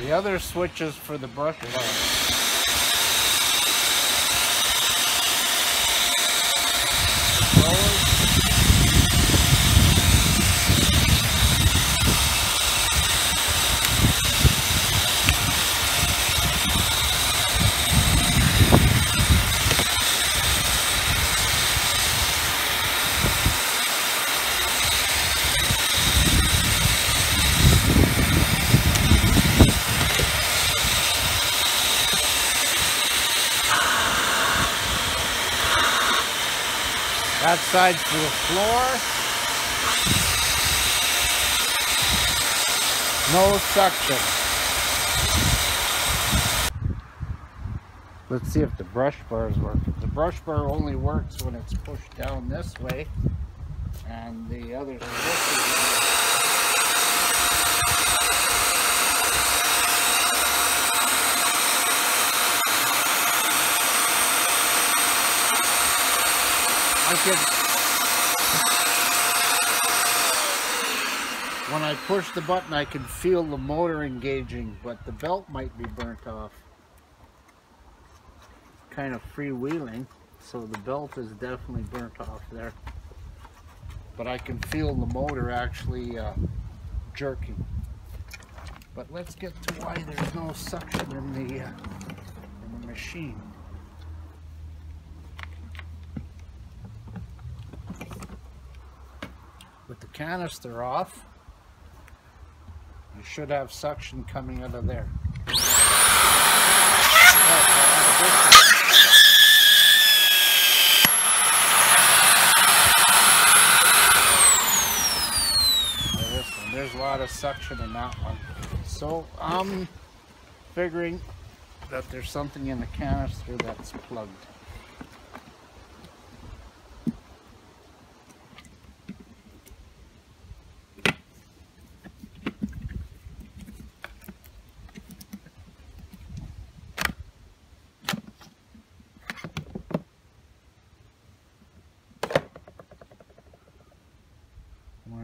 The other switches for the brush bar. That side's for the floor. No suction. Let's see if the brush bars work. The brush bar only works when it's pushed down this way, and the other switches. When I push the button, I can feel the motor engaging, but the belt might be burnt off. Kind of freewheeling, so the belt is definitely burnt off there. But I can feel the motor actually jerking. But let's get to why there's no suction in the machine. With the canister off, you should have suction coming out of there. There's a lot of suction in that one. So I'm figuring that there's something in the canister that's plugged.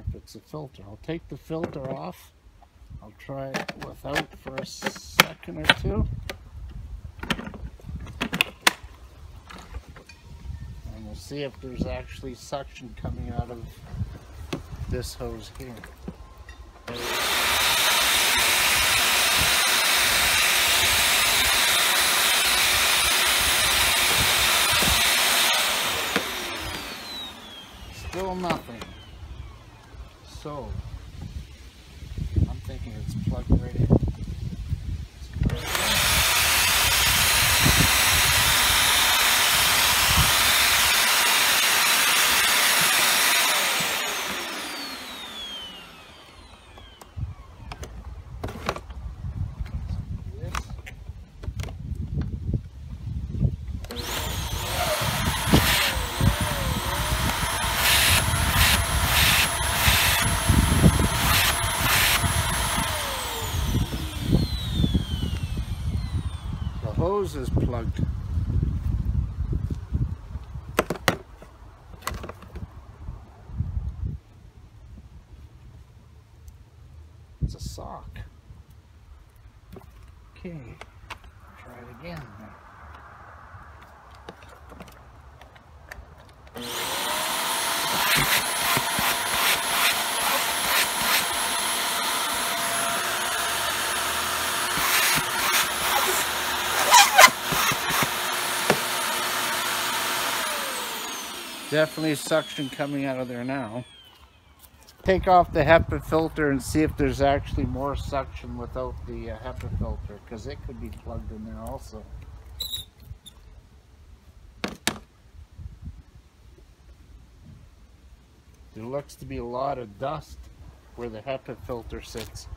If it's a filter, I'll take the filter off. I'll try it without for a second or two, and we'll see if there's actually suction coming out of this hose here. Still nothing. So, I'm thinking it's plugged right in. Hose is plugged. It's a sock. Okay, try it again. Definitely suction coming out of there now. Take off the HEPA filter and see if there's actually more suction without the HEPA filter, because it could be plugged in there also. There looks to be a lot of dust where the HEPA filter sits.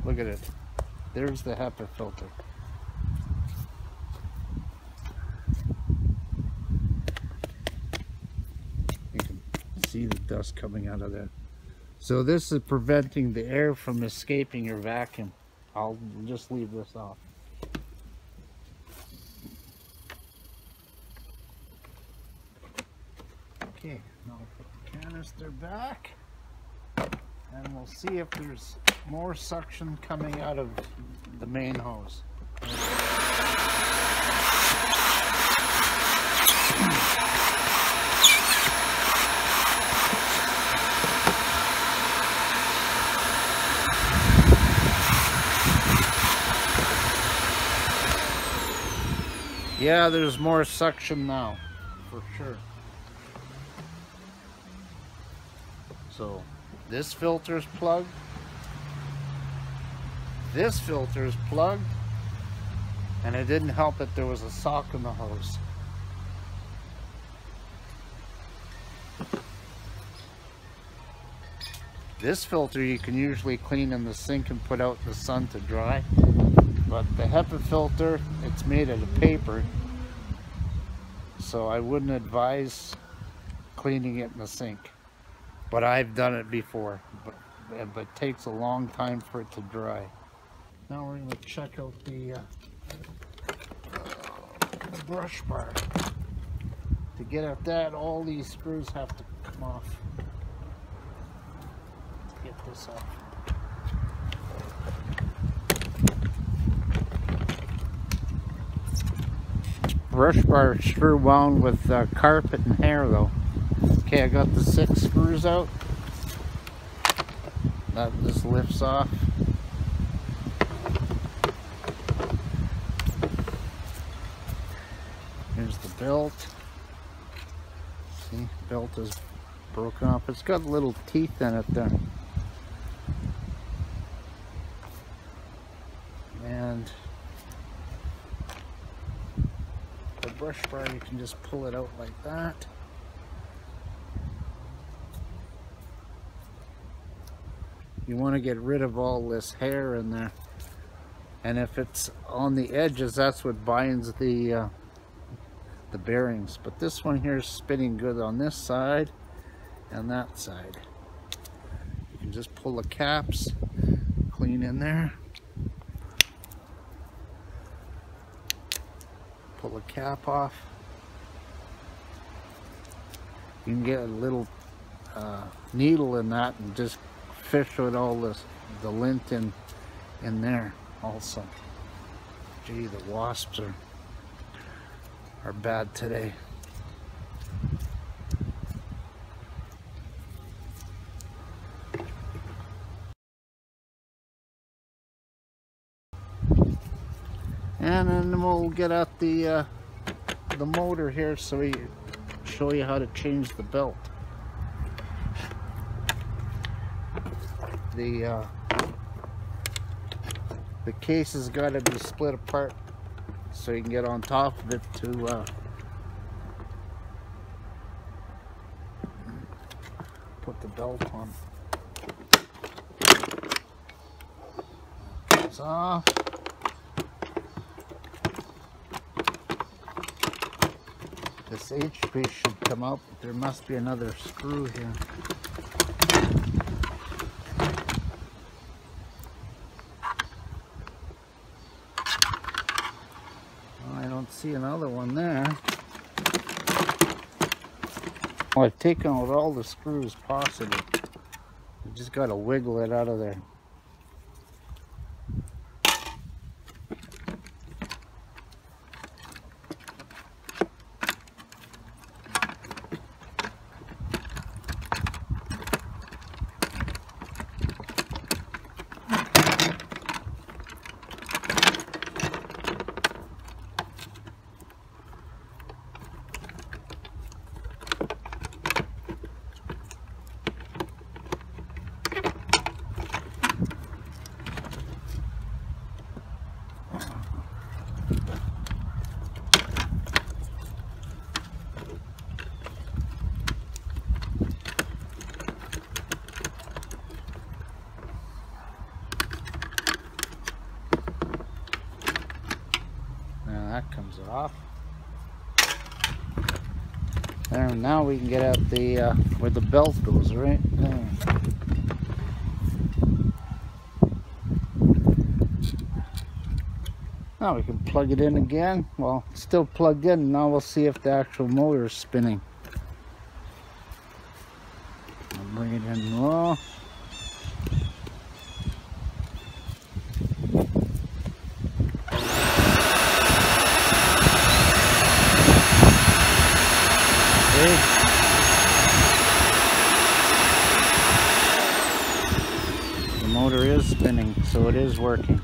Look at it. There's the HEPA filter. See the dust coming out of there. So this is preventing the air from escaping your vacuum. I'll just leave this off. Okay, now I'll put the canister back And we'll see if there's more suction coming out of the main hose. Yeah, there's more suction now, for sure. So, this filter's plugged. This filter's plugged. And it didn't help that there was a sock in the hose. This filter you can usually clean in the sink and put out in the sun to dry. But the HEPA filter, it's made out of paper, so I wouldn't advise cleaning it in the sink. But I've done it before, but it takes a long time for it to dry. Now we're going to check out the brush bar. To get at that, all these screws have to come off. Let's get this off. Brush bar is screw wound with carpet and hair though. Okay, I got the 6 screws out. That just lifts off. Here's the belt. See, belt is broken off. It's got little teeth in it there. And the brush bar, you can just pull it out like that. You want to get rid of all this hair in there, and if it's on the edges, that's what binds the bearings. But this one here is spinning good on this side and that side. You can just pull the caps clean in there. Pull the cap off. You can get a little needle in that and just fish with all the lint in there also. Gee, the wasps are bad today. And then we'll get at the motor here so we show you how to change the belt. The case has got to be split apart so you can get on top of it to put the belt on. It's off. This HP should come out, but there must be another screw here. See another one there. Well, I've taken out all the screws possible. You just got to wiggle it out of there. That comes off. And now we can get at the where the belt goes, right there. Now we can plug it in again. Well, it's still plugged in. Now we'll see if the actual motor is spinning. I'll bring it in low. See? The motor is spinning, so it is working.